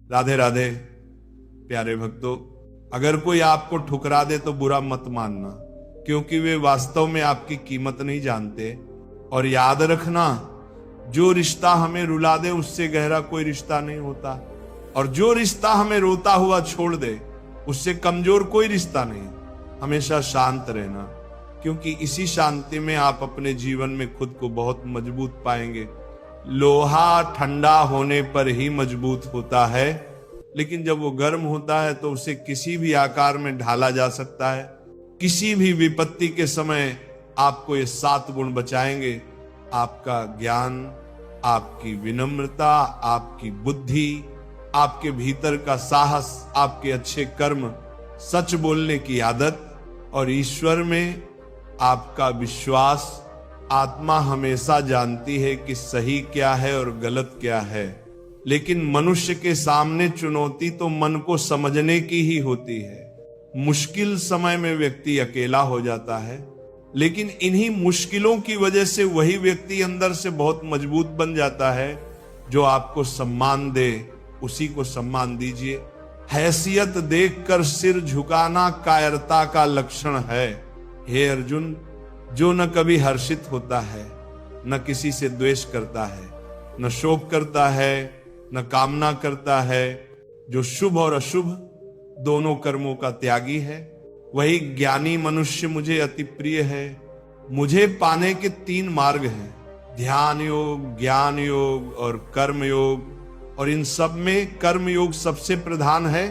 राधे राधे। प्यारे भक्तों, अगर कोई आपको ठुकरा दे तो बुरा मत मानना, क्योंकि वे वास्तव में आपकी कीमत नहीं जानते। और याद रखना, जो रिश्ता हमें रुला दे उससे गहरा कोई रिश्ता नहीं होता, और जो रिश्ता हमें रोता हुआ छोड़ दे उससे कमजोर कोई रिश्ता नहीं। हमेशा शांत रहना, क्योंकि इसी शांति में आप अपने जीवन में खुद को बहुत मजबूत पाएंगे। लोहा ठंडा होने पर ही मजबूत होता है, लेकिन जब वो गर्म होता है तो उसे किसी भी आकार में ढाला जा सकता है। किसी भी विपत्ति के समय आपको ये 7 गुण बचाएंगे: आपका ज्ञान, आपकी विनम्रता, आपकी बुद्धि, आपके भीतर का साहस, आपके अच्छे कर्म, सच बोलने की आदत और ईश्वर में आपका विश्वास। आत्मा हमेशा जानती है कि सही क्या है और गलत क्या है, लेकिन मनुष्य के सामने चुनौती तो मन को समझने की ही होती है। मुश्किल समय में व्यक्ति अकेला हो जाता है, लेकिन इन्हीं मुश्किलों की वजह से वही व्यक्ति अंदर से बहुत मजबूत बन जाता है। जो आपको सम्मान दे उसी को सम्मान दीजिए। हैसियत देखकर सिर झुकाना कायरता का लक्षण है। हे अर्जुन, जो न कभी हर्षित होता है, न किसी से द्वेष करता है, न शोक करता है, न कामना करता है, जो शुभ और अशुभ दोनों कर्मों का त्यागी है, वही ज्ञानी मनुष्य मुझे अति प्रिय है। मुझे पाने के 3 मार्ग हैं: ध्यान योग, ज्ञान योग और कर्म योग। और इन सब में कर्म योग सबसे प्रधान है।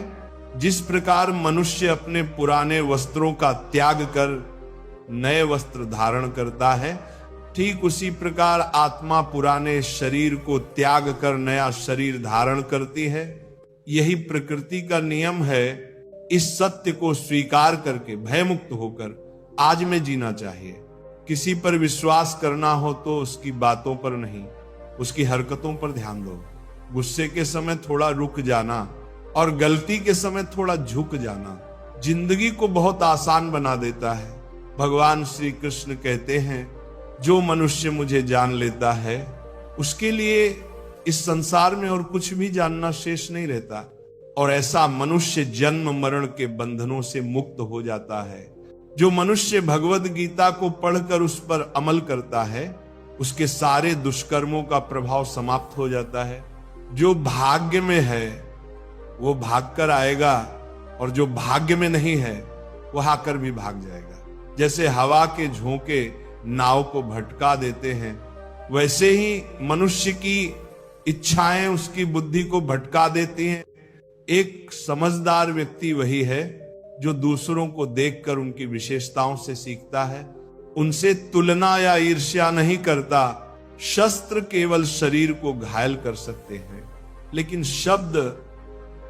जिस प्रकार मनुष्य अपने पुराने वस्त्रों का त्याग कर नए वस्त्र धारण करता है, ठीक उसी प्रकार आत्मा पुराने शरीर को त्याग कर नया शरीर धारण करती है। यही प्रकृति का नियम है। इस सत्य को स्वीकार करके भयमुक्त होकर आज में जीना चाहिए। किसी पर विश्वास करना हो तो उसकी बातों पर नहीं, उसकी हरकतों पर ध्यान दो। गुस्से के समय थोड़ा रुक जाना और गलती के समय थोड़ा झुक जाना जिंदगी को बहुत आसान बना देता है। भगवान श्री कृष्ण कहते हैं, जो मनुष्य मुझे जान लेता है उसके लिए इस संसार में और कुछ भी जानना शेष नहीं रहता। और ऐसा मनुष्य जन्म मरण के बंधनों से मुक्त हो जाता है। जो मनुष्य भगवद गीता को पढ़कर उस पर अमल करता है, उसके सारे दुष्कर्मों का प्रभाव समाप्त हो जाता है। जो भाग्य में है वो भाग कर आएगा, और जो भाग्य में नहीं है वह आकर भी भाग जाएगा। जैसे हवा के झोंके नाव को भटका देते हैं, वैसे ही मनुष्य की इच्छाएं उसकी बुद्धि को भटका देती हैं। एक समझदार व्यक्ति वही है जो दूसरों को देखकर उनकी विशेषताओं से सीखता है, उनसे तुलना या ईर्ष्या नहीं करता। शस्त्र केवल शरीर को घायल कर सकते हैं, लेकिन शब्द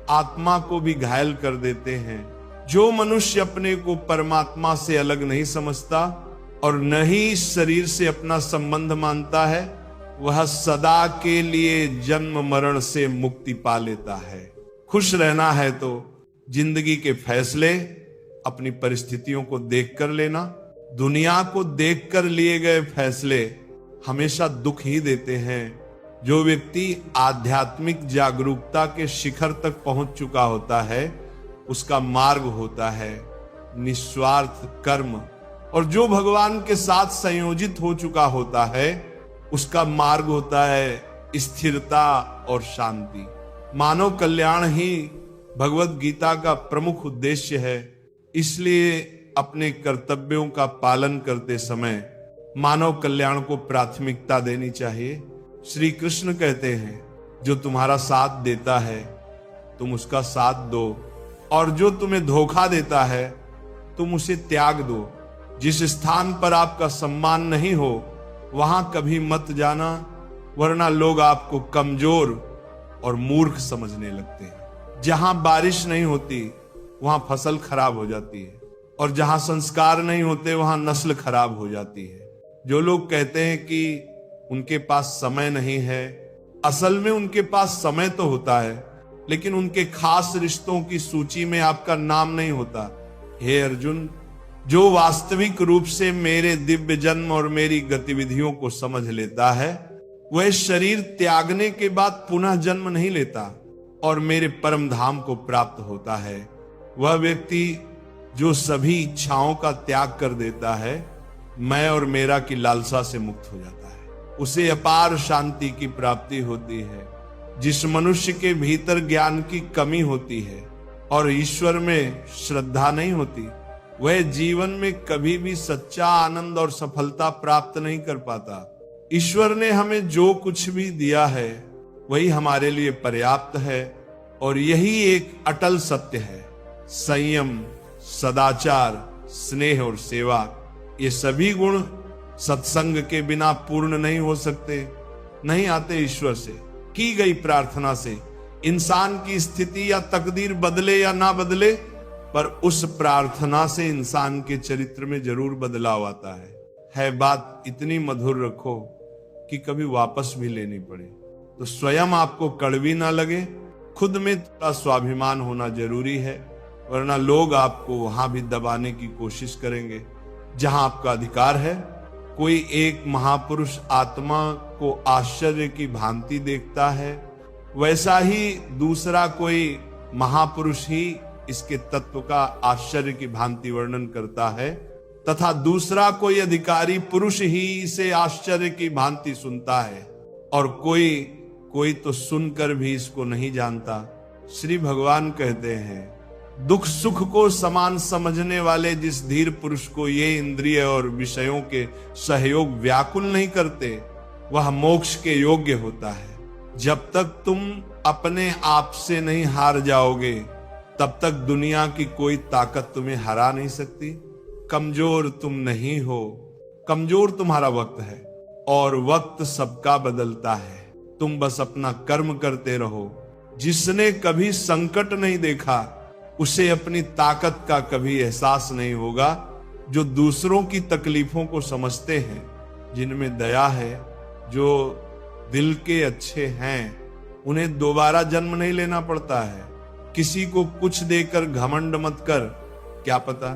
आत्मा को भी घायल कर देते हैं। जो मनुष्य अपने को परमात्मा से अलग नहीं समझता और न ही इस शरीर से अपना संबंध मानता है, वह सदा के लिए जन्म मरण से मुक्ति पा लेता है। खुश रहना है तो जिंदगी के फैसले अपनी परिस्थितियों को देखकर लेना। दुनिया को देखकर लिए गए फैसले हमेशा दुख ही देते हैं। जो व्यक्ति आध्यात्मिक जागरूकता के शिखर तक पहुंच चुका होता है, उसका मार्ग होता है निस्वार्थ कर्म, और जो भगवान के साथ संयोजित हो चुका होता है, उसका मार्ग होता है स्थिरता और शांति। मानव कल्याण ही भगवत गीता का प्रमुख उद्देश्य है। इसलिए अपने कर्तव्यों का पालन करते समय मानव कल्याण को प्राथमिकता देनी चाहिए। श्री कृष्ण कहते हैं, जो तुम्हारा साथ देता है तुम उसका साथ दो, और जो तुम्हें धोखा देता है तुम उसे त्याग दो। जिस स्थान पर आपका सम्मान नहीं हो वहां कभी मत जाना, वरना लोग आपको कमजोर और मूर्ख समझने लगते हैं। जहां बारिश नहीं होती वहां फसल खराब हो जाती है, और जहां संस्कार नहीं होते वहां नस्ल खराब हो जाती है। जो लोग कहते हैं कि उनके पास समय नहीं है, असल में उनके पास समय तो होता है, लेकिन उनके खास रिश्तों की सूची में आपका नाम नहीं होता। हे अर्जुन, जो वास्तविक रूप से मेरे दिव्य जन्म और मेरी गतिविधियों को समझ लेता है, वह शरीर त्यागने के बाद पुनः जन्म नहीं लेता। और मेरे परम धाम को प्राप्त होता है। वह व्यक्ति जो सभी इच्छाओं का त्याग कर देता है, मैं और मेरा की लालसा से मुक्त हो जाता है, उसे अपार शांति की प्राप्ति होती है। जिस मनुष्य के भीतर ज्ञान की कमी होती है और ईश्वर में श्रद्धा नहीं होती, वह जीवन में कभी भी सच्चा आनंद और सफलता प्राप्त नहीं कर पाता। ईश्वर ने हमें जो कुछ भी दिया है वही हमारे लिए पर्याप्त है, और यही एक अटल सत्य है। संयम, सदाचार, स्नेह और सेवा, ये सभी गुण सत्संग के बिना पूर्ण नहीं हो सकते, नहीं आते ईश्वर से। की गई प्रार्थना से इंसान की स्थिति या तकदीर बदले या ना बदले, पर उस प्रार्थना से इंसान के चरित्र में जरूर बदलाव आता है बात इतनी मधुर रखो कि कभी वापस भी लेनी पड़े तो स्वयं आपको कड़वी ना लगे। खुद में थोड़ा स्वाभिमान होना जरूरी है, वरना लोग आपको वहां भी दबाने की कोशिश करेंगे जहां आपका अधिकार है। कोई एक महापुरुष आत्मा को आश्चर्य की भांति देखता है, वैसा ही दूसरा कोई महापुरुष ही इसके तत्व का आश्चर्य की भांति वर्णन करता है, तथा दूसरा कोई अधिकारी पुरुष ही इसे आश्चर्य की भांति सुनता है, और कोई तो सुनकर भी इसको नहीं जानता। श्री भगवान कहते हैं, दुख सुख को समान समझने वाले जिस धीर पुरुष को ये इंद्रिय और विषयों के सहयोग व्याकुल नहीं करते, वह मोक्ष के योग्य होता है। जब तक तुम अपने आप से नहीं हार जाओगे, तब तक दुनिया की कोई ताकत तुम्हें हरा नहीं सकती। कमजोर तुम नहीं हो, कमजोर तुम्हारा वक्त है, और वक्त सबका बदलता है। तुम बस अपना कर्म करते रहो। जिसने कभी संकट नहीं देखा, उसे अपनी ताकत का कभी एहसास नहीं होगा। जो दूसरों की तकलीफों को समझते हैं, जिनमें दया है, जो दिल के अच्छे हैं, उन्हें दोबारा जन्म नहीं लेना पड़ता है। किसी को कुछ देकर घमंड मत कर, क्या पता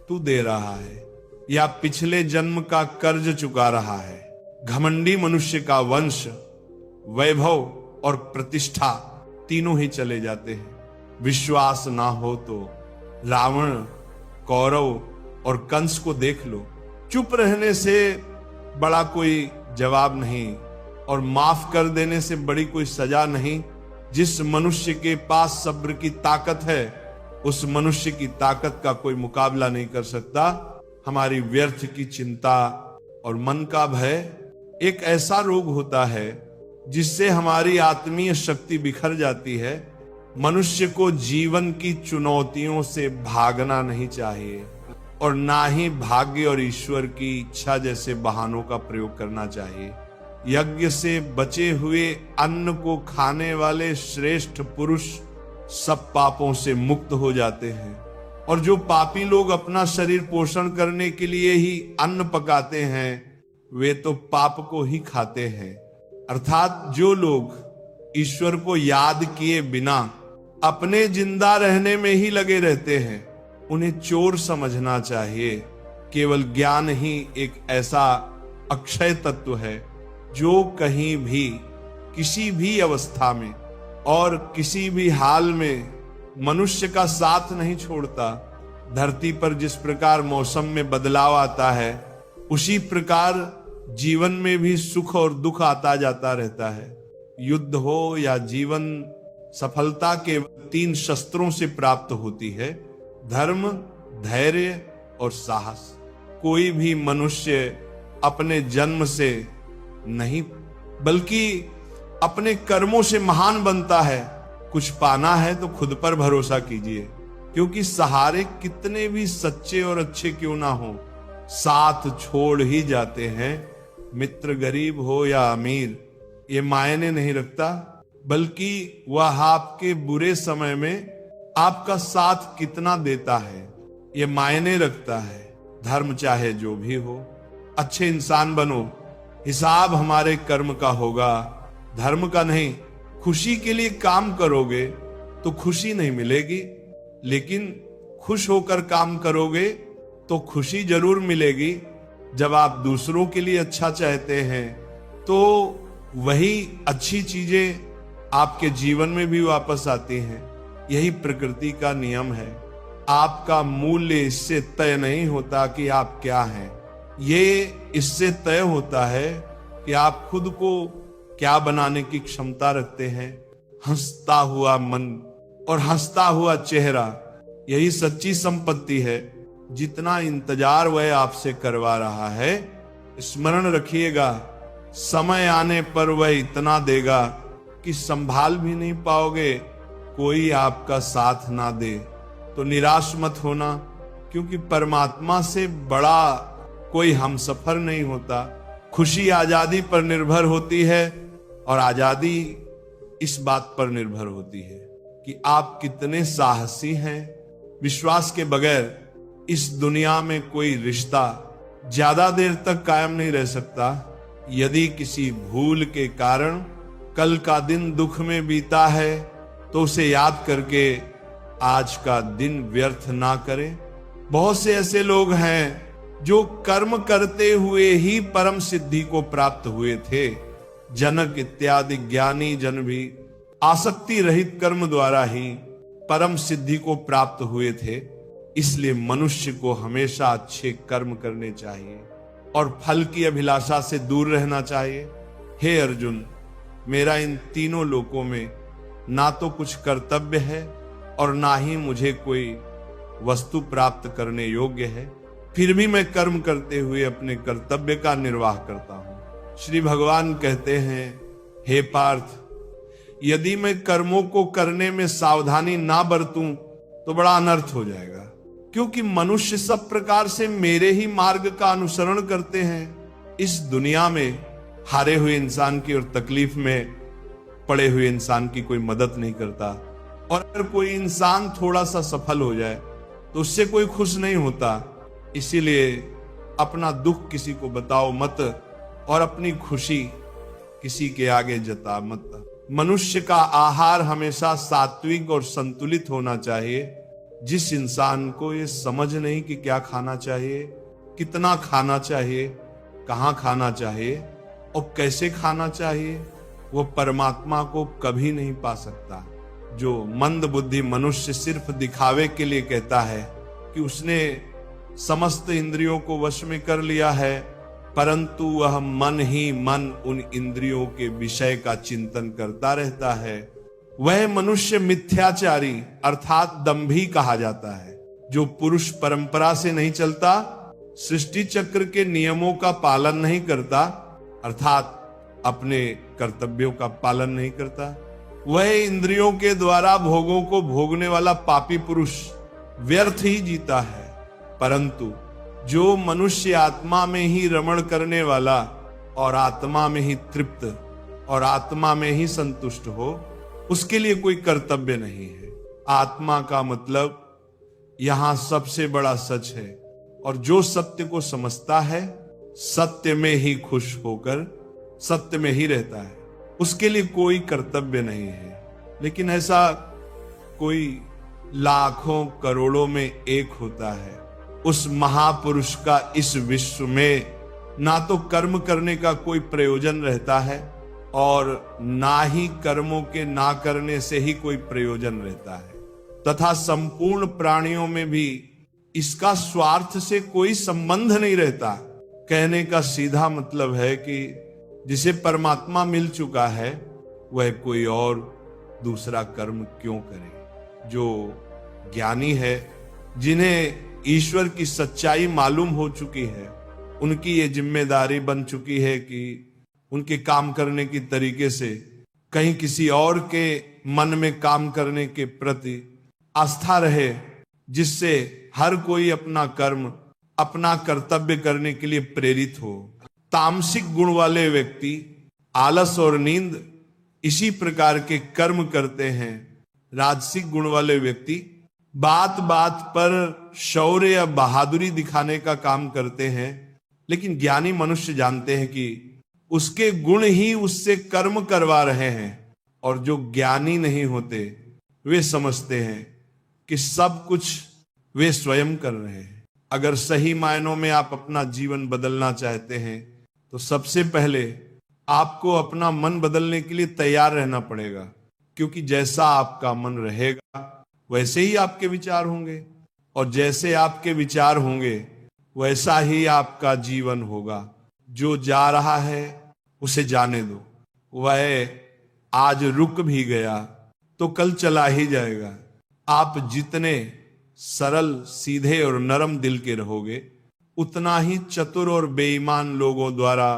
तू दे रहा है या पिछले जन्म का कर्ज चुका रहा है। घमंडी मनुष्य का वंश, वैभव और प्रतिष्ठा तीनों ही चले जाते हैं। विश्वास ना हो तो रावण, कौरव और कंस को देख लो। चुप रहने से बड़ा कोई जवाब नहीं, और माफ कर देने से बड़ी कोई सजा नहीं। जिस मनुष्य के पास सब्र की ताकत है, उस मनुष्य की ताकत का कोई मुकाबला नहीं कर सकता। हमारी व्यर्थ की चिंता और मन का भय एक ऐसा रोग होता है जिससे हमारी आत्मीय शक्ति बिखर जाती है। मनुष्य को जीवन की चुनौतियों से भागना नहीं चाहिए, और ना ही भाग्य और ईश्वर की इच्छा जैसे बहानों का प्रयोग करना चाहिए। यज्ञ से बचे हुए अन्न को खाने वाले श्रेष्ठ पुरुष सब पापों से मुक्त हो जाते हैं, और जो पापी लोग अपना शरीर पोषण करने के लिए ही अन्न पकाते हैं, वे तो पाप को ही खाते हैं। अर्थात जो लोग ईश्वर को याद किए बिना अपने जिंदा रहने में ही लगे रहते हैं, उन्हें चोर समझना चाहिए। केवल ज्ञान ही एक ऐसा अक्षय तत्व है जो कहीं भी, किसी भी अवस्था में और किसी भी हाल में मनुष्य का साथ नहीं छोड़ता। धरती पर जिस प्रकार मौसम में बदलाव आता है, उसी प्रकार जीवन में भी सुख और दुख आता जाता रहता है। युद्ध हो या जीवन, सफलता के 3 शस्त्रों से प्राप्त होती है: धर्म, धैर्य और साहस। कोई भी मनुष्य अपने जन्म से नहीं, बल्कि अपने कर्मों से महान बनता है। कुछ पाना है तो खुद पर भरोसा कीजिए, क्योंकि सहारे कितने भी सच्चे और अच्छे क्यों ना हो, साथ छोड़ ही जाते हैं। मित्र गरीब हो या अमीर, ये मायने नहीं रखता, बल्कि वह आपके बुरे समय में आपका साथ कितना देता है, ये मायने रखता है। धर्म चाहे जो भी हो, अच्छे इंसान बनो। हिसाब हमारे कर्म का होगा, धर्म का नहीं। खुशी के लिए काम करोगे तो खुशी नहीं मिलेगी, लेकिन खुश होकर काम करोगे तो खुशी जरूर मिलेगी। जब आप दूसरों के लिए अच्छा चाहते हैं तो वही अच्छी चीजें आपके जीवन में भी वापस आती हैं। यही प्रकृति का नियम है। आपका मूल्य इससे तय नहीं होता कि आप क्या हैं, ये इससे तय होता है कि आप खुद को क्या बनाने की क्षमता रखते हैं। हंसता हुआ मन और हंसता हुआ चेहरा, यही सच्ची संपत्ति है। जितना इंतजार वह आपसे करवा रहा है, स्मरण रखिएगा, समय आने पर वह इतना देगा कि संभाल भी नहीं पाओगे, कोई आपका साथ ना दे। तो निराश मत होना, क्योंकि परमात्मा से बड़ा कोई हमसफर नहीं होता। खुशी आजादी पर निर्भर होती है, और आजादी इस बात पर निर्भर होती है कि आप कितने साहसी हैं। विश्वास के बगैर इस दुनिया में कोई रिश्ता ज्यादा देर तक कायम नहीं रह सकता। यदि किसी भूल के कारण कल का दिन दुख में बीता है, तो उसे याद करके आज का दिन व्यर्थ ना करें। बहुत से ऐसे लोग हैं जो कर्म करते हुए ही परम सिद्धि को प्राप्त हुए थे। जनक इत्यादि ज्ञानी जन भी आसक्ति रहित कर्म द्वारा ही परम सिद्धि को प्राप्त हुए थे। इसलिए मनुष्य को हमेशा अच्छे कर्म करने चाहिए और फल की अभिलाषा से दूर रहना चाहिए। हे अर्जुन, मेरा इन तीनों लोकों में ना तो कुछ कर्तव्य है और ना ही मुझे कोई वस्तु प्राप्त करने योग्य है, फिर भी मैं कर्म करते हुए अपने कर्तव्य का निर्वाह करता हूं। श्री भगवान कहते हैं, हे पार्थ, यदि मैं कर्मों को करने में सावधानी ना बरतूं तो बड़ा अनर्थ हो जाएगा, क्योंकि मनुष्य सब प्रकार से मेरे ही मार्ग का अनुसरण करते हैं। इस दुनिया में हारे हुए इंसान की और तकलीफ में पड़े हुए इंसान की कोई मदद नहीं करता, और अगर कोई इंसान थोड़ा सा सफल हो जाए तो उससे कोई खुश नहीं होता। इसीलिए अपना दुख किसी को बताओ मत और अपनी खुशी किसी के आगे जता मत। मनुष्य का आहार हमेशा सात्विक और संतुलित होना चाहिए। जिस इंसान को ये समझ नहीं कि क्या खाना चाहिए, कितना खाना चाहिए, कहाँ खाना चाहिए और कैसे खाना चाहिए, वो परमात्मा को कभी नहीं पा सकता। जो मंद बुद्धि मनुष्य सिर्फ दिखावे के लिए कहता है कि उसने समस्त इंद्रियों को वश में कर लिया है, परंतु वह मन ही मन उन इंद्रियों के विषय का चिंतन करता रहता है, वह मनुष्य मिथ्याचारी अर्थात दंभी कहा जाता है। जो पुरुष परंपरा से नहीं चलता, सृष्टि चक्र के नियमों का पालन नहीं करता, अर्थात अपने कर्तव्यों का पालन नहीं करता, वह इंद्रियों के द्वारा भोगों को भोगने वाला पापी पुरुष व्यर्थ ही जीता है। परंतु जो मनुष्य आत्मा में ही रमण करने वाला और आत्मा में ही तृप्त और आत्मा में ही संतुष्ट हो, उसके लिए कोई कर्तव्य नहीं है। आत्मा का मतलब यहां सबसे बड़ा सच है, और जो सत्य को समझता है सत्य में ही खुश होकर सत्य में ही रहता है, उसके लिए कोई कर्तव्य नहीं है। लेकिन ऐसा कोई लाखों करोड़ों में एक होता है। उस महापुरुष का इस विश्व में ना तो कर्म करने का कोई प्रयोजन रहता है और ना ही कर्मों के ना करने से ही कोई प्रयोजन रहता है, तथा संपूर्ण प्राणियों में भी इसका स्वार्थ से कोई संबंध नहीं रहता। कहने का सीधा मतलब है कि जिसे परमात्मा मिल चुका है वह कोई और दूसरा कर्म क्यों करे। जो ज्ञानी है, जिन्हें ईश्वर की सच्चाई मालूम हो चुकी है, उनकी ये जिम्मेदारी बन चुकी है कि उनके काम करने की तरीके से कहीं किसी और के मन में काम करने के प्रति आस्था रहे, जिससे हर कोई अपना कर्म अपना कर्तव्य करने के लिए प्रेरित हो। तामसिक गुण वाले व्यक्ति आलस और नींद इसी प्रकार के कर्म करते हैं। राजसिक गुण वाले व्यक्ति बात बात पर शौर्य या बहादुरी दिखाने का काम करते हैं। लेकिन ज्ञानी मनुष्य जानते हैं कि उसके गुण ही उससे कर्म करवा रहे हैं, और जो ज्ञानी नहीं होते वे समझते हैं कि सब कुछ वे स्वयं कर रहे हैं। अगर सही मायनों में आप अपना जीवन बदलना चाहते हैं तो सबसे पहले आपको अपना मन बदलने के लिए तैयार रहना पड़ेगा। क्योंकि जैसा आपका मन रहेगा वैसे ही आपके विचार होंगे, और जैसे आपके विचार होंगे वैसा ही आपका जीवन होगा। जो जा रहा है उसे जाने दो, वह आज रुक भी गया तो कल चला ही जाएगा। आप जितने सरल, सीधे और नरम दिल के रहोगे, उतना ही चतुर और बेईमान लोगों द्वारा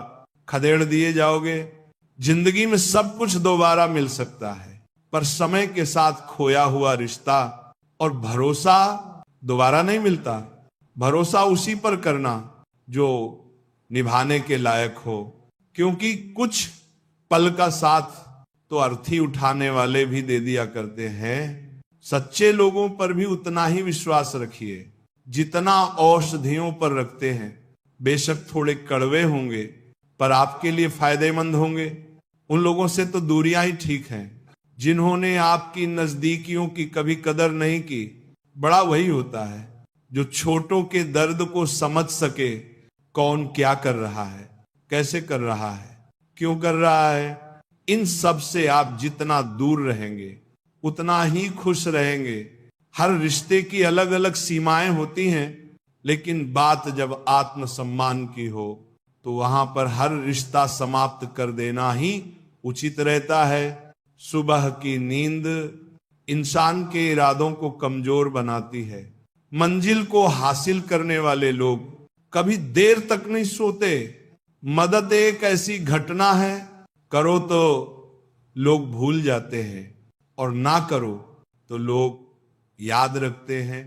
खदेड़ दिए जाओगे। जिंदगी में सब कुछ दोबारा मिल सकता है, पर समय के साथ खोया हुआ रिश्ता और भरोसा दोबारा नहीं मिलता। भरोसा उसी पर करना जो निभाने के लायक हो, क्योंकि कुछ पल का साथ तो अर्थी उठाने वाले भी दे दिया करते हैं। सच्चे लोगों पर भी उतना ही विश्वास रखिए जितना औषधियों पर रखते हैं। बेशक थोड़े कड़वे होंगे पर आपके लिए फायदेमंद होंगे। उन लोगों से तो दूरियां ही ठीक हैं। जिन्होंने आपकी नजदीकियों की कभी कदर नहीं की, बड़ा वही होता है जो छोटों के दर्द को समझ सके। कौन क्या कर रहा है, कैसे कर रहा है, क्यों कर रहा है, इन सब से आप जितना दूर रहेंगे उतना ही खुश रहेंगे। हर रिश्ते की अलग अलग सीमाएं होती हैं, लेकिन बात जब आत्मसम्मान की हो तो वहां पर हर रिश्ता समाप्त कर देना ही उचित रहता है। सुबह की नींद इंसान के इरादों को कमजोर बनाती है। मंजिल को हासिल करने वाले लोग कभी देर तक नहीं सोते। मदद एक ऐसी घटना है, करो तो लोग भूल जाते हैं और ना करो तो लोग याद रखते हैं।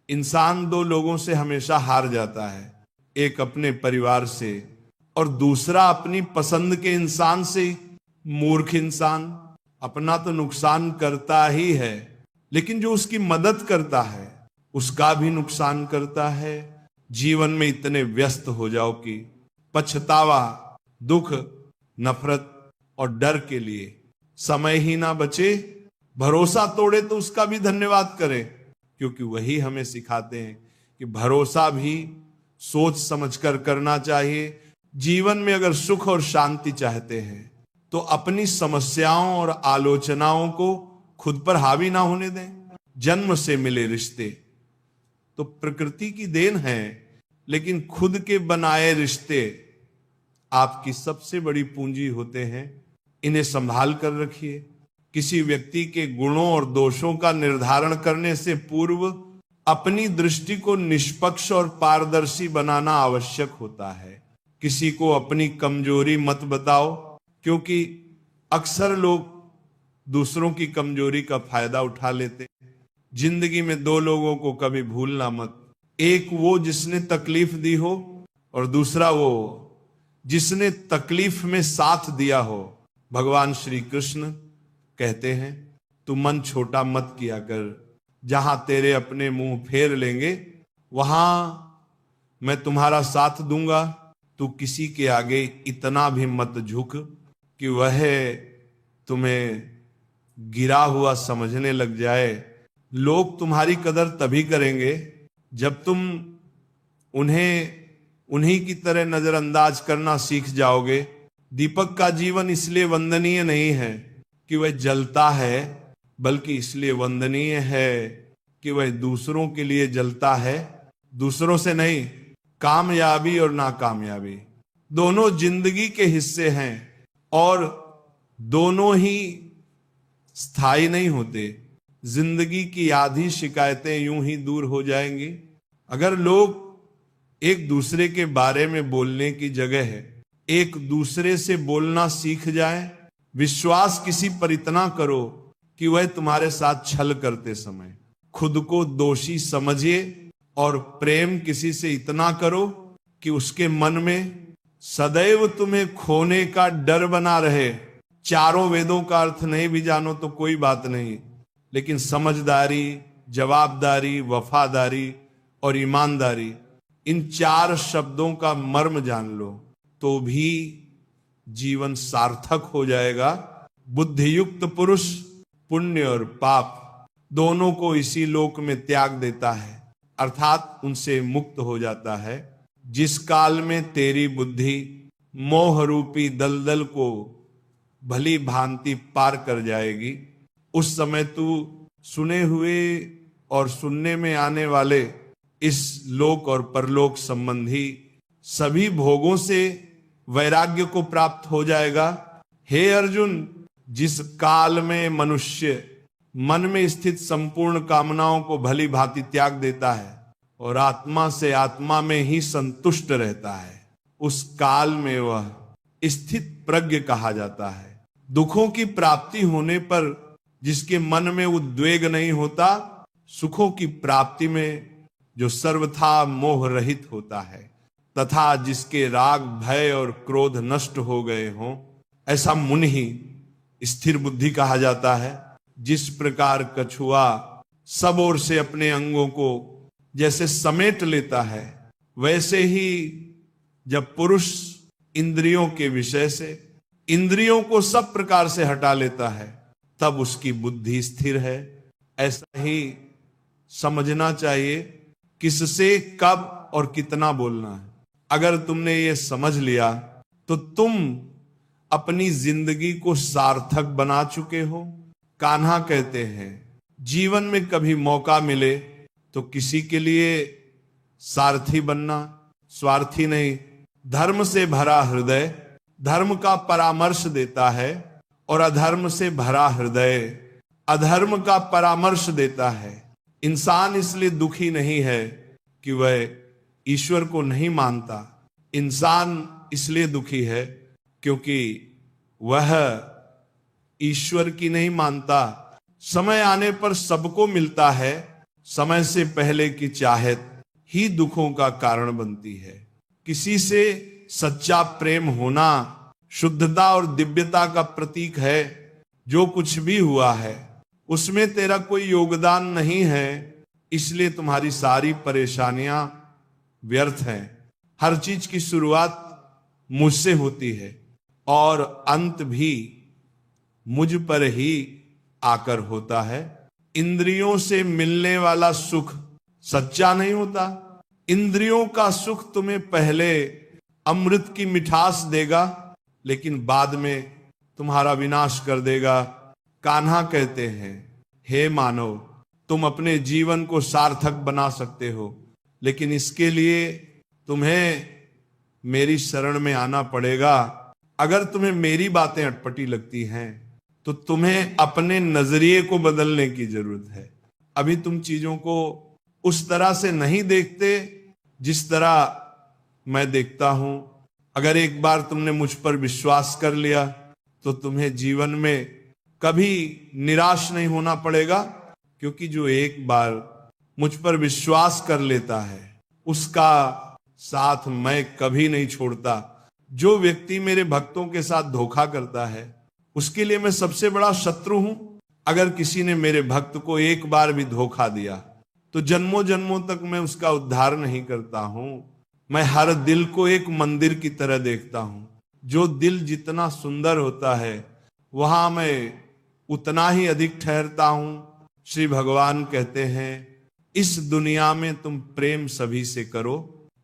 इंसान दो लोगों से हमेशा हार जाता है, एक अपने परिवार से और दूसरा अपनी पसंद के इंसान से। मूर्ख इंसान अपना तो नुकसान करता ही है, लेकिन जो उसकी मदद करता है उसका भी नुकसान करता है। जीवन में इतने व्यस्त हो जाओ कि पछतावा, दुख, नफरत और डर के लिए समय ही ना बचे। भरोसा तोड़े तो उसका भी धन्यवाद करें, क्योंकि वही हमें सिखाते हैं कि भरोसा भी सोच समझकर करना चाहिए। जीवन में अगर सुख और शांति चाहते हैं तो अपनी समस्याओं और आलोचनाओं को खुद पर हावी ना होने दें। जन्म से मिले रिश्ते तो प्रकृति की देन है, लेकिन खुद के बनाए रिश्ते आपकी सबसे बड़ी पूंजी होते हैं। इन्हें संभाल कर रखिए। किसी व्यक्ति के गुणों और दोषों का निर्धारण करने से पूर्व अपनी दृष्टि को निष्पक्ष और पारदर्शी बनाना आवश्यक होता है। किसी को अपनी कमजोरी मत बताओ, क्योंकि अक्सर लोग दूसरों की कमजोरी का फायदा उठा लेते। जिंदगी में दो लोगों को कभी भूलना मत, एक वो जिसने तकलीफ दी हो और दूसरा वो जिसने तकलीफ में साथ दिया हो। भगवान श्री कृष्ण कहते हैं, तू मन छोटा मत किया कर, जहां तेरे अपने मुंह फेर लेंगे वहां मैं तुम्हारा साथ दूंगा। तू किसी के आगे इतना भी मत झुक कि वह तुम्हें गिरा हुआ समझने लग जाए। लोग तुम्हारी कदर तभी करेंगे जब तुम उन्हीं की तरह नजरअंदाज करना सीख जाओगे। दीपक का जीवन इसलिए वंदनीय नहीं है कि वह जलता है, बल्कि इसलिए वंदनीय है कि वह दूसरों के लिए जलता है। दूसरों से नहीं, कामयाबी और नाकामयाबी दोनों जिंदगी के हिस्से हैं और दोनों ही स्थायी नहीं होते। जिंदगी की आधी शिकायतें यूं ही दूर हो जाएंगी अगर लोग एक दूसरे के बारे में बोलने की जगह है एक दूसरे से बोलना सीख जाए। विश्वास किसी पर इतना करो कि वह तुम्हारे साथ छल करते समय खुद को दोषी समझिए, और प्रेम किसी से इतना करो कि उसके मन में सदैव तुम्हें खोने का डर बना रहे। चारों वेदों का अर्थ नहीं भी जानो तो कोई बात नहीं, लेकिन समझदारी, जवाबदारी, वफादारी और ईमानदारी, इन चार शब्दों का मर्म जान लो तो भी जीवन सार्थक हो जाएगा। बुद्धियुक्त पुरुष पुण्य और पाप दोनों को इसी लोक में त्याग देता है, अर्थात उनसे मुक्त हो जाता है। जिस काल में तेरी बुद्धि मोह रूपी दलदल को भली भांति पार कर जाएगी, उस समय तू सुने हुए और सुनने में आने वाले इस लोक और परलोक संबंधी सभी भोगों से वैराग्य को प्राप्त हो जाएगा। हे अर्जुन, जिस काल में मनुष्य मन में स्थित संपूर्ण कामनाओं को भली भांति त्याग देता है और आत्मा से आत्मा में ही संतुष्ट रहता है, उस काल में वह स्थित प्रज्ञ कहा जाता है। दुखों की प्राप्ति होने पर जिसके मन में उद्वेग नहीं होता, सुखों की प्राप्ति में जो सर्वथा मोह रहित होता है, तथा जिसके राग भय और क्रोध नष्ट हो गए हों, ऐसा मुनि ही स्थिर बुद्धि कहा जाता है। जिस प्रकार कछुआ सब ओर से अपने अंगों को जैसे समेट लेता है, वैसे ही जब पुरुष इंद्रियों के विषय से इंद्रियों को सब प्रकार से हटा लेता है, तब उसकी बुद्धि स्थिर है। ऐसा ही समझना चाहिए किससे कब और कितना बोलना है। अगर तुमने ये समझ लिया तो तुम अपनी जिंदगी को सार्थक बना चुके हो। कान्हा कहते हैं, जीवन में कभी मौका मिले तो किसी के लिए सारथी बनना, स्वार्थी नहीं। धर्म से भरा हृदय धर्म का परामर्श देता है और अधर्म से भरा हृदय अधर्म का परामर्श देता है। इंसान इसलिए दुखी नहीं है कि वह ईश्वर को नहीं मानता, इंसान इसलिए दुखी है क्योंकि वह ईश्वर की नहीं मानता। समय आने पर सबको मिलता है, समय से पहले की चाहत ही दुखों का कारण बनती है। किसी से सच्चा प्रेम होना शुद्धता और दिव्यता का प्रतीक है। जो कुछ भी हुआ है उसमें तेरा कोई योगदान नहीं है, इसलिए तुम्हारी सारी परेशानियां व्यर्थ हैं। हर चीज की शुरुआत मुझसे होती है और अंत भी मुझ पर ही आकर होता है। इंद्रियों से मिलने वाला सुख सच्चा नहीं होता। इंद्रियों का सुख तुम्हें पहले अमृत की मिठास देगा, लेकिन बाद में तुम्हारा विनाश कर देगा। कान्हा कहते हैं, हे मानव, तुम अपने जीवन को सार्थक बना सकते हो, लेकिन इसके लिए तुम्हें मेरी शरण में आना पड़ेगा। अगर तुम्हें मेरी बातें अटपटी लगती हैं तो तुम्हें अपने नजरिए को बदलने की जरूरत है। अभी तुम चीजों को उस तरह से नहीं देखते जिस तरह मैं देखता हूं। अगर एक बार तुमने मुझ पर विश्वास कर लिया तो तुम्हें जीवन में कभी निराश नहीं होना पड़ेगा, क्योंकि जो एक बार मुझ पर विश्वास कर लेता है उसका साथ मैं कभी नहीं छोड़ता। जो व्यक्ति मेरे भक्तों के साथ धोखा करता है उसके लिए मैं सबसे बड़ा शत्रु हूं। अगर किसी ने मेरे भक्त को एक बार भी धोखा दिया तो जन्मों जन्मों तक मैं उसका उद्धार नहीं करता हूं। मैं हर दिल को एक मंदिर की तरह देखता हूं। जो दिल जितना सुंदर होता है वहां मैं उतना ही अधिक ठहरता हूं। श्री भगवान कहते हैं, इस दुनिया में तुम प्रेम सभी से करो,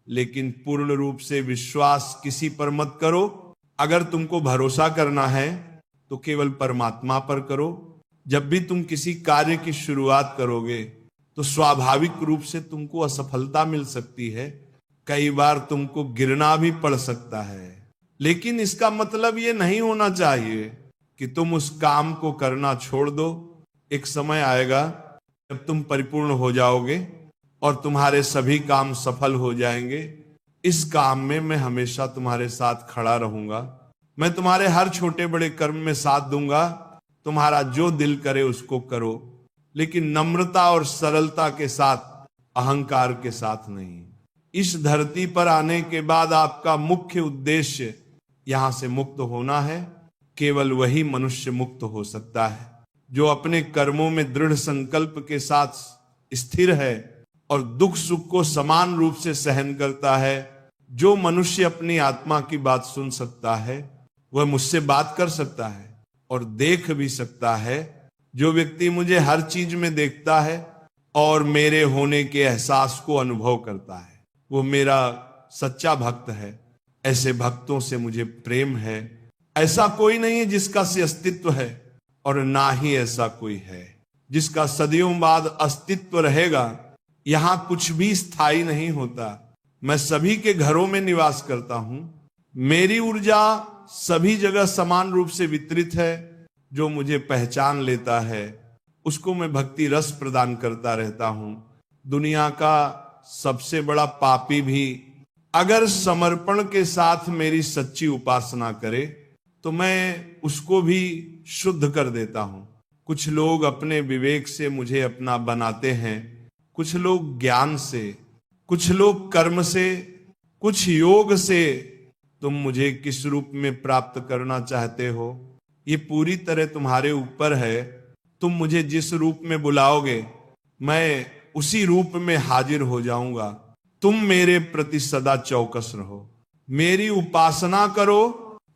लेकिन पूर्ण रूप से विश्वास किसी पर मत करो। अगर तुमको भरोसा करना है तो केवल परमात्मा पर करो। जब भी तुम किसी कार्य की शुरुआत करोगे तो स्वाभाविक रूप से तुमको असफलता मिल सकती है, कई बार तुमको गिरना भी पड़ सकता है, लेकिन इसका मतलब ये नहीं होना चाहिए कि तुम उस काम को करना छोड़ दो। एक समय आएगा जब तुम परिपूर्ण हो जाओगे और तुम्हारे सभी काम सफल हो जाएंगे। इस काम में मैं हमेशा तुम्हारे साथ खड़ा रहूंगा। मैं तुम्हारे हर छोटे बड़े कर्म में साथ दूंगा। तुम्हारा जो दिल करे उसको करो, लेकिन नम्रता और सरलता के साथ, अहंकार के साथ नहीं। इस धरती पर आने के बाद आपका मुख्य उद्देश्य यहां से मुक्त होना है। केवल वही मनुष्य मुक्त हो सकता है जो अपने कर्मों में दृढ़ संकल्प के साथ स्थिर है और दुख सुख को समान रूप से सहन करता है। जो मनुष्य अपनी आत्मा की बात सुन सकता है वह मुझसे बात कर सकता है और देख भी सकता है। जो व्यक्ति मुझे हर चीज में देखता है और मेरे होने के एहसास को अनुभव करता है, वो मेरा सच्चा भक्त है। ऐसे भक्तों से मुझे प्रेम है। ऐसा कोई नहीं है जिसका से अस्तित्व है और ना ही ऐसा कोई है जिसका सदियों बाद अस्तित्व रहेगा। यहां कुछ भी स्थायी नहीं होता। मैं सभी के घरों में निवास करता हूं। मेरी ऊर्जा सभी जगह समान रूप से वितरित है। जो मुझे पहचान लेता है उसको मैं भक्ति रस प्रदान करता रहता हूं। दुनिया का सबसे बड़ा पापी भी अगर समर्पण के साथ मेरी सच्ची उपासना करे तो मैं उसको भी शुद्ध कर देता हूं। कुछ लोग अपने विवेक से मुझे अपना बनाते हैं, कुछ लोग ज्ञान से, कुछ लोग कर्म से, कुछ योग से। तुम मुझे किस रूप में प्राप्त करना चाहते हो ये पूरी तरह तुम्हारे ऊपर है। तुम मुझे जिस रूप में बुलाओगे मैं उसी रूप में हाजिर हो जाऊंगा। तुम मेरे प्रति सदा चौकस रहो, मेरी उपासना करो,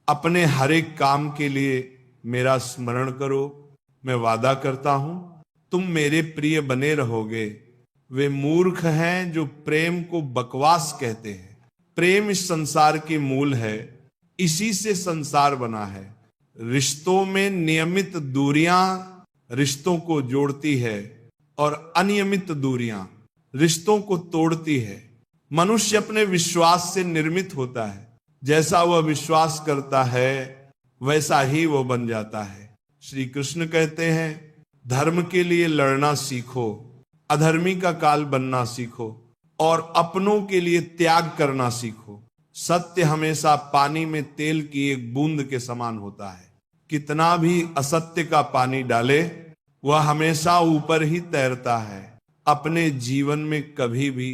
अपने हर एक काम के लिए मेरा स्मरण करो। मैं वादा करता हूं तुम मेरे प्रिय बने रहोगे। वे मूर्ख हैं जो प्रेम को बकवास कहते हैं। प्रेम इस संसार की मूल है, इसी से संसार बना है। रिश्तों में नियमित दूरियां रिश्तों को जोड़ती है और अनियमित दूरियां रिश्तों को तोड़ती है। मनुष्य अपने विश्वास से निर्मित होता है। जैसा वह विश्वास करता है वैसा ही वो बन जाता है। श्री कृष्ण कहते हैं धर्म के लिए लड़ना सीखो, अधर्मी का काल बनना सीखो और अपनों के लिए त्याग करना सीखो। सत्य हमेशा पानी में तेल की एक बूंद के समान होता है। कितना भी असत्य का पानी डाले वह हमेशा ऊपर ही तैरता है। अपने जीवन में कभी भी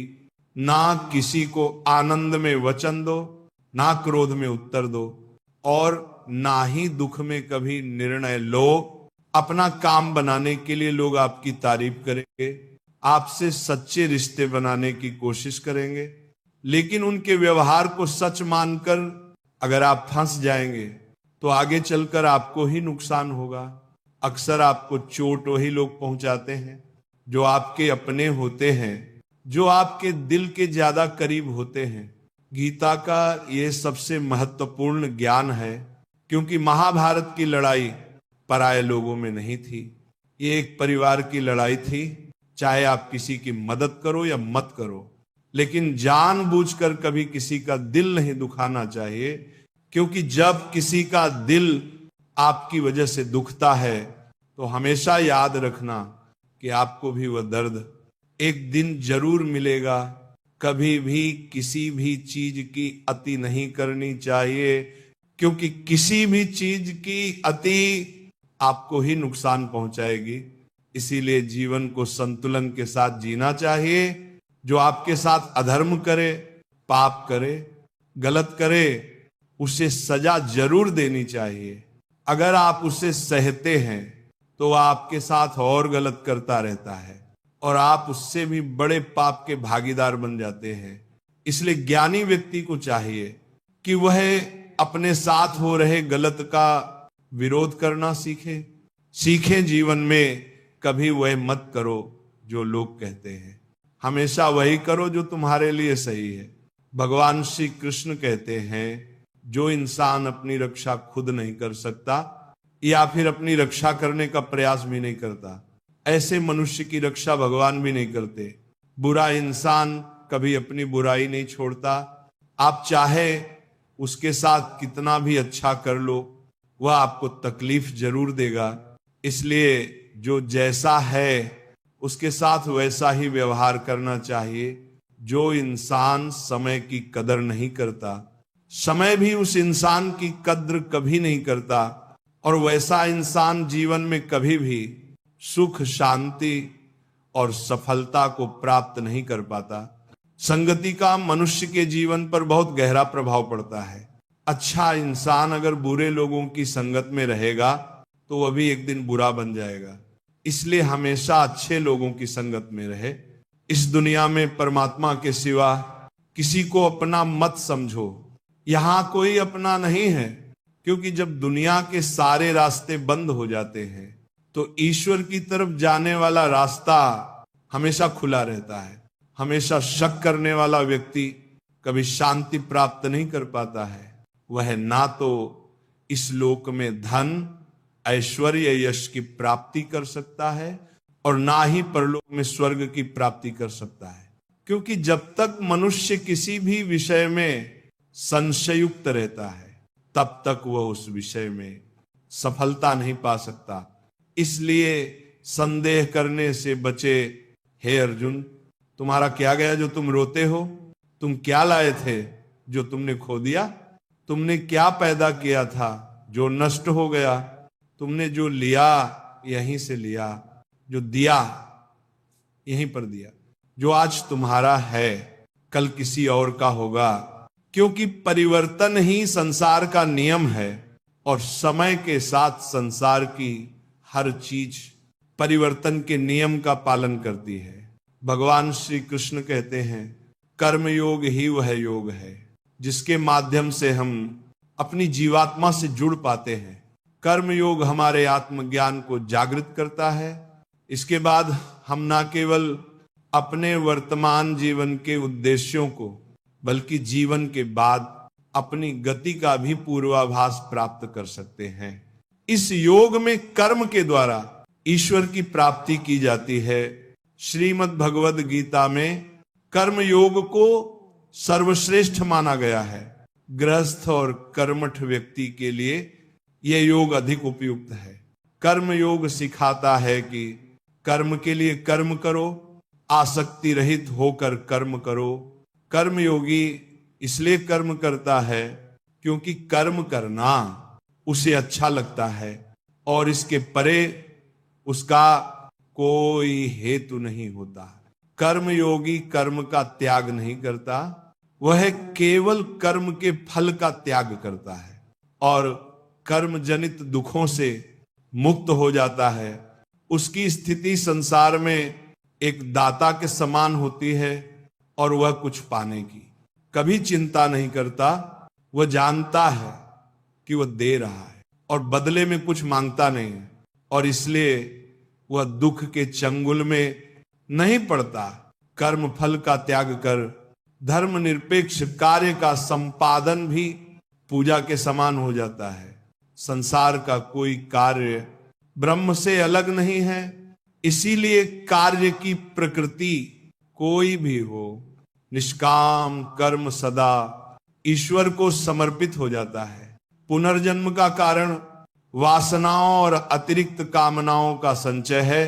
ना किसी को आनंद में वचन दो, ना क्रोध में उत्तर दो और ना ही दुख में कभी निर्णय लो। अपना काम बनाने के लिए लोग आपकी तारीफ करेंगे, आपसे सच्चे रिश्ते बनाने की कोशिश करेंगे, लेकिन उनके व्यवहार को सच मानकर अगर आप फंस जाएंगे तो आगे चलकर आपको ही नुकसान होगा। अक्सर आपको चोट वही लोग पहुंचाते हैं जो आपके अपने होते हैं, जो आपके दिल के ज्यादा करीब होते हैं। गीता का ये सबसे महत्वपूर्ण ज्ञान है, क्योंकि महाभारत की लड़ाई पराये लोगों में नहीं थी, ये एक परिवार की लड़ाई थी। चाहे आप किसी की मदद करो या मत करो, लेकिन जानबूझकर कभी किसी का दिल नहीं दुखाना चाहिए, क्योंकि जब किसी का दिल आपकी वजह से दुखता है तो हमेशा याद रखना कि आपको भी वह दर्द एक दिन जरूर मिलेगा। कभी भी किसी भी चीज की अति नहीं करनी चाहिए, क्योंकि किसी भी चीज की अति आपको ही नुकसान पहुंचाएगी। इसीलिए जीवन को संतुलन के साथ जीना चाहिए। जो आपके साथ अधर्म करे, पाप करे, गलत करे, उसे सजा जरूर देनी चाहिए। अगर आप उसे सहते हैं तो वह आपके साथ और गलत करता रहता है और आप उससे भी बड़े पाप के भागीदार बन जाते हैं। इसलिए ज्ञानी व्यक्ति को चाहिए कि वह अपने साथ हो रहे गलत का विरोध करना सीखे। जीवन में कभी वह मत करो जो लोग कहते हैं, हमेशा वही करो जो तुम्हारे लिए सही है। भगवान श्री कृष्ण कहते हैं जो इंसान अपनी रक्षा खुद नहीं कर सकता या फिर अपनी रक्षा करने का प्रयास भी नहीं करता, ऐसे मनुष्य की रक्षा भगवान भी नहीं करते। बुरा इंसान कभी अपनी बुराई नहीं छोड़ता। आप चाहे उसके साथ कितना भी अच्छा कर लो, वह आपको तकलीफ जरूर देगा। इसलिए जो जैसा है उसके साथ वैसा ही व्यवहार करना चाहिए। जो इंसान समय की कदर नहीं करता, समय भी उस इंसान की कद्र कभी नहीं करता, और वैसा इंसान जीवन में कभी भी सुख, शांति और सफलता को प्राप्त नहीं कर पाता। संगति का मनुष्य के जीवन पर बहुत गहरा प्रभाव पड़ता है। अच्छा इंसान अगर बुरे लोगों की संगत में रहेगा तो वह भी एक दिन बुरा बन जाएगा। इसलिए हमेशा अच्छे लोगों की संगत में रहे। इस दुनिया में परमात्मा के सिवा किसी को अपना मत समझो। यहां कोई अपना नहीं है, क्योंकि जब दुनिया के सारे रास्ते बंद हो जाते हैं तो ईश्वर की तरफ जाने वाला रास्ता हमेशा खुला रहता है। हमेशा शक करने वाला व्यक्ति कभी शांति प्राप्त नहीं कर पाता है। वह ना तो इस लोक में धन, ऐश्वर्य यश की प्राप्ति कर सकता है और ना ही परलोक में स्वर्ग की प्राप्ति कर सकता है। क्योंकि जब तक मनुष्य किसी भी विषय में संशयुक्त रहता है तब तक वह उस विषय में सफलता नहीं पा सकता। इसलिए संदेह करने से बचे। हे अर्जुन, तुम्हारा क्या गया जो तुम रोते हो? तुम क्या लाए थे जो तुमने खो दिया? तुमने क्या पैदा किया था जो नष्ट हो गया? तुमने जो लिया यहीं से लिया, जो दिया यहीं पर दिया। जो आज तुम्हारा है कल किसी और का होगा, क्योंकि परिवर्तन ही संसार का नियम है और समय के साथ संसार की हर चीज परिवर्तन के नियम का पालन करती है। भगवान श्री कृष्ण कहते हैं कर्म योग ही वह योग है जिसके माध्यम से हम अपनी जीवात्मा से जुड़ पाते हैं। कर्म योग हमारे आत्मज्ञान को जागृत करता है। इसके बाद हम ना केवल अपने वर्तमान जीवन के उद्देश्यों को बल्कि जीवन के बाद अपनी गति का भी पूर्वाभास प्राप्त कर सकते हैं। इस योग में कर्म के द्वारा ईश्वर की प्राप्ति की जाती है। श्रीमद् भगवद गीता में कर्म योग को सर्वश्रेष्ठ माना गया है। गृहस्थ और कर्मठ व्यक्ति के लिए यह योग अधिक उपयुक्त है। कर्म योग सिखाता है कि कर्म के लिए कर्म करो, आसक्ति रहित होकर कर्म करो। कर्म योगी इसलिए कर्म करता है क्योंकि कर्म करना उसे अच्छा लगता है और इसके परे उसका कोई हेतु नहीं होता। कर्म योगी कर्म का त्याग नहीं करता, वह केवल कर्म के फल का त्याग करता है और कर्म जनित दुखों से मुक्त हो जाता है। उसकी स्थिति संसार में एक दाता के समान होती है और वह कुछ पाने की कभी चिंता नहीं करता। वह जानता है कि वह दे रहा है और बदले में कुछ मांगता नहीं है और इसलिए वह दुख के चंगुल में नहीं पड़ता। कर्म फल का त्याग कर धर्मनिरपेक्ष कार्य का संपादन भी पूजा के समान हो जाता है। संसार का कोई कार्य ब्रह्म से अलग नहीं है, इसीलिए कार्य की प्रकृति कोई भी हो, निष्काम कर्म सदा ईश्वर को समर्पित हो जाता है। पुनर्जन्म का कारण वासनाओं और अतिरिक्त कामनाओं का संचय है।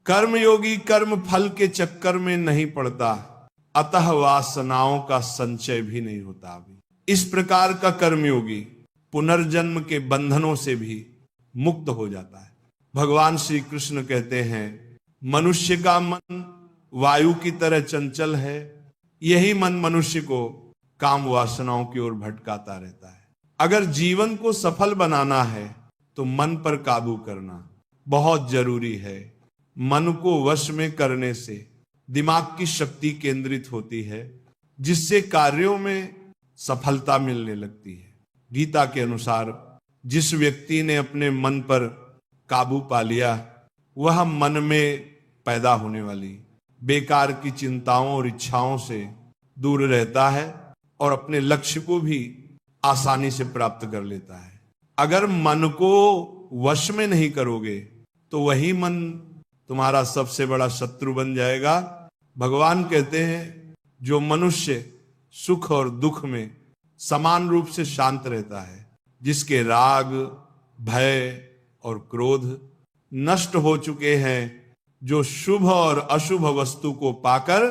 कर्मयोगी कर्म फल के चक्कर में नहीं पड़ता, अतः वासनाओं का संचय भी नहीं होता। अभी इस प्रकार का कर्मयोगी पुनर्जन्म के बंधनों से भी मुक्त हो जाता है। भगवान श्री कृष्ण कहते हैं मनुष्य का मन वायु की तरह चंचल है, यही मन मनुष्य को काम वासनाओं की ओर भटकाता रहता है। अगर जीवन को सफल बनाना है तो मन पर काबू करना बहुत जरूरी है। मन को वश में करने से दिमाग की शक्ति केंद्रित होती है, जिससे कार्यों में सफलता मिलने लगती है। गीता के अनुसार जिस व्यक्ति ने अपने मन पर काबू पा लिया, वह मन में पैदा होने वाली बेकार की चिंताओं और इच्छाओं से दूर रहता है और अपने लक्ष्य को भी आसानी से प्राप्त कर लेता है। अगर मन को वश में नहीं करोगे तो वही मन तुम्हारा सबसे बड़ा शत्रु बन जाएगा। भगवान कहते हैं जो मनुष्य सुख और दुख में समान रूप से शांत रहता है, जिसके राग, भय और क्रोध नष्ट हो चुके हैं, जो शुभ और अशुभ वस्तु को पाकर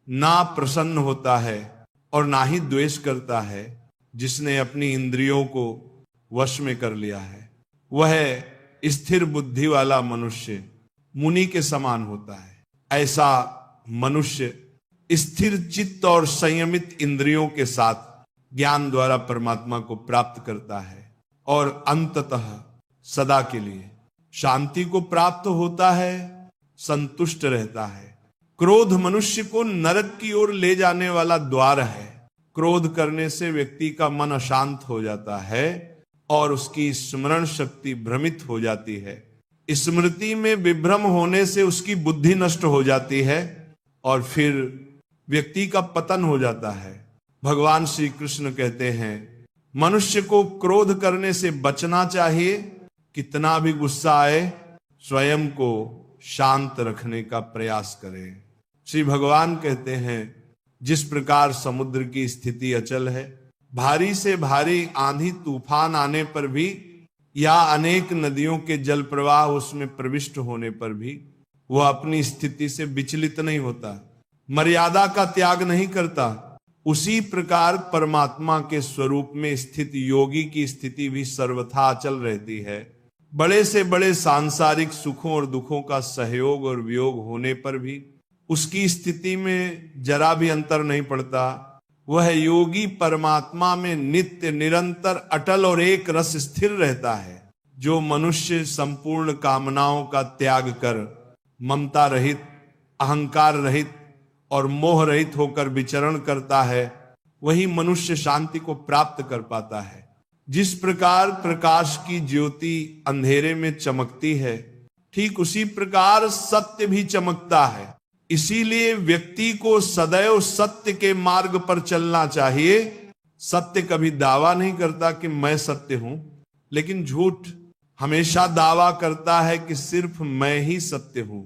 ना प्रसन्न होता है और ना ही द्वेष करता है, जिसने अपनी इंद्रियों को वश में कर लिया है, वह स्थिर बुद्धि वाला मनुष्य मुनि के समान होता है। ऐसा मनुष्य स्थिर चित्त और संयमित इंद्रियों के साथ ज्ञान द्वारा परमात्मा को प्राप्त करता है और अंततः सदा के लिए शांति को प्राप्त होता है, संतुष्ट रहता है। क्रोध मनुष्य को नरक की ओर ले जाने वाला द्वार है। क्रोध करने से व्यक्ति का मन अशांत हो जाता है और उसकी स्मरण शक्ति भ्रमित हो जाती है। स्मृति में विभ्रम होने से उसकी बुद्धि नष्ट हो जाती है और फिर व्यक्ति का पतन हो जाता है। भगवान श्री कृष्ण कहते हैं मनुष्य को क्रोध करने से बचना चाहिए कितना भी गुस्सा आए स्वयं को शांत रखने का प्रयास करें। श्री भगवान कहते हैं, जिस प्रकार समुद्र की स्थिति अचल है, भारी से भारी आंधी तूफान आने पर भी या अनेक नदियों के जल प्रवाह उसमें प्रविष्ट होने पर भी वह अपनी स्थिति से विचलित नहीं होता, मर्यादा का त्याग नहीं करता, उसी प्रकार परमात्मा के स्वरूप में स्थित योगी की स्थिति भी सर्वथा अचल रहती है। बड़े से बड़े सांसारिक सुखों और दुखों का सहयोग और वियोग होने पर भी उसकी स्थिति में जरा भी अंतर नहीं पड़ता। वह योगी परमात्मा में नित्य निरंतर अटल और एक रस स्थिर रहता है। जो मनुष्य संपूर्ण कामनाओं का त्याग कर ममता रहित, अहंकार रहित और मोह रहित होकर विचरण करता है, वही मनुष्य शांति को प्राप्त कर पाता है। जिस प्रकार प्रकाश की ज्योति अंधेरे में चमकती है, ठीक उसी प्रकार सत्य भी चमकता है। इसीलिए व्यक्ति को सदैव सत्य के मार्ग पर चलना चाहिए। सत्य कभी दावा नहीं करता कि मैं सत्य हूं, लेकिन झूठ हमेशा दावा करता है कि सिर्फ मैं ही सत्य हूं।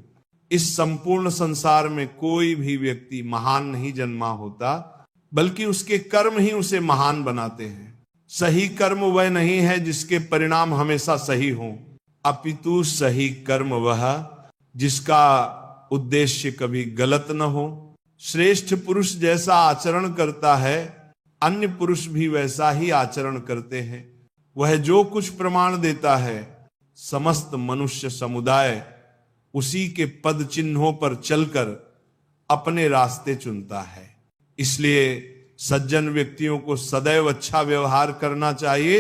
इस संपूर्ण संसार में कोई भी व्यक्ति महान नहीं जन्मा होता, बल्कि उसके कर्म ही उसे महान बनाते हैं। सही कर्म वह नहीं है जिसके परिणाम हमेशा सही हों, अपितु सही कर्म वह जिसका उद्देश्य कभी गलत न हो। श्रेष्ठ पुरुष जैसा आचरण करता है, अन्य पुरुष भी वैसा ही आचरण करते हैं। वह जो कुछ प्रमाण देता है, समस्त मनुष्य समुदाय उसी के पद चिन्हों पर चलकर अपने रास्ते चुनता है। इसलिए सज्जन व्यक्तियों को सदैव अच्छा व्यवहार करना चाहिए।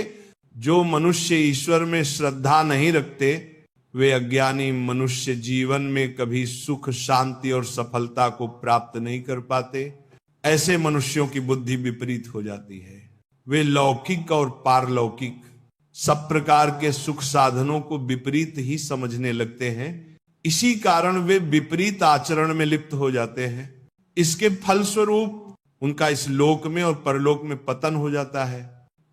जो मनुष्य ईश्वर में श्रद्धा नहीं रखते, वे अज्ञानी मनुष्य जीवन में कभी सुख, शांति और सफलता को प्राप्त नहीं कर पाते। ऐसे मनुष्यों की बुद्धि विपरीत हो जाती है। वे लौकिक और पारलौकिक सब प्रकार के सुख साधनों को विपरीत ही समझने लगते हैं। इसी कारण वे विपरीत आचरण में लिप्त हो जाते हैं। इसके फलस्वरूप उनका इस लोक में और परलोक में पतन हो जाता है।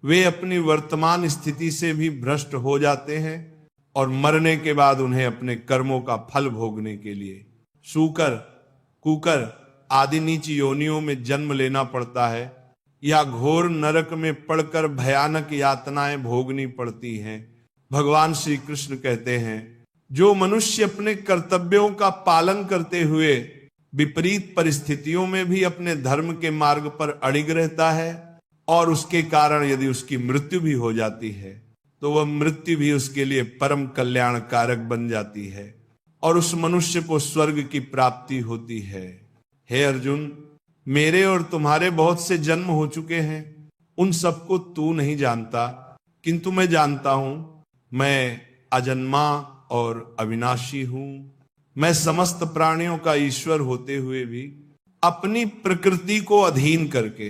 वे अपनी वर्तमान स्थिति से भी भ्रष्ट हो जाते हैं और मरने के बाद उन्हें अपने कर्मों का फल भोगने के लिए सूकर, कुकर आदि नीच योनियों में जन्म लेना पड़ता है या घोर नरक में पड़कर भयानक यातनाएं भोगनी पड़ती हैं। भगवान श्री कृष्ण कहते हैं, जो मनुष्य अपने कर्तव्यों का पालन करते हुए विपरीत परिस्थितियों में भी अपने धर्म के मार्ग पर अड़िग रहता है और उसके कारण यदि उसकी मृत्यु भी हो जाती है, तो वह मृत्यु भी उसके लिए परम कल्याण कारक बन जाती है और उस मनुष्य को स्वर्ग की प्राप्ति होती है। हे अर्जुन, मेरे और तुम्हारे बहुत से जन्म हो चुके हैं, उन सबको तू नहीं जानता, किंतु मैं जानता हूं। मैं अजन्मा और अविनाशी हूं। मैं समस्त प्राणियों का ईश्वर होते हुए भी अपनी प्रकृति को अधीन करके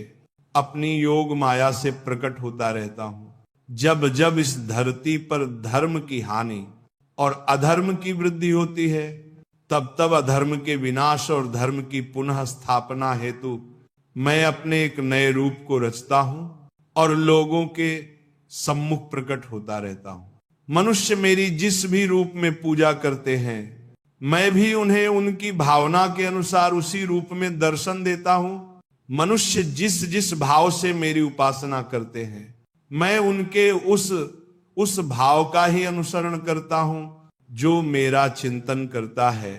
अपनी योग माया से प्रकट होता रहता हूं। जब जब इस धरती पर धर्म की हानि और अधर्म की वृद्धि होती है, तब तब अधर्म के विनाश और धर्म की पुनः स्थापना हेतु मैं अपने एक नए रूप को रचता हूं और लोगों के सम्मुख प्रकट होता रहता हूं। मनुष्य मेरी जिस भी रूप में पूजा करते हैं, मैं भी उन्हें उनकी भावना के अनुसार उसी रूप में दर्शन देता हूं। मनुष्य जिस जिस भाव से मेरी उपासना करते हैं, मैं उनके उस भाव का ही अनुसरण करता हूं। जो मेरा चिंतन करता है,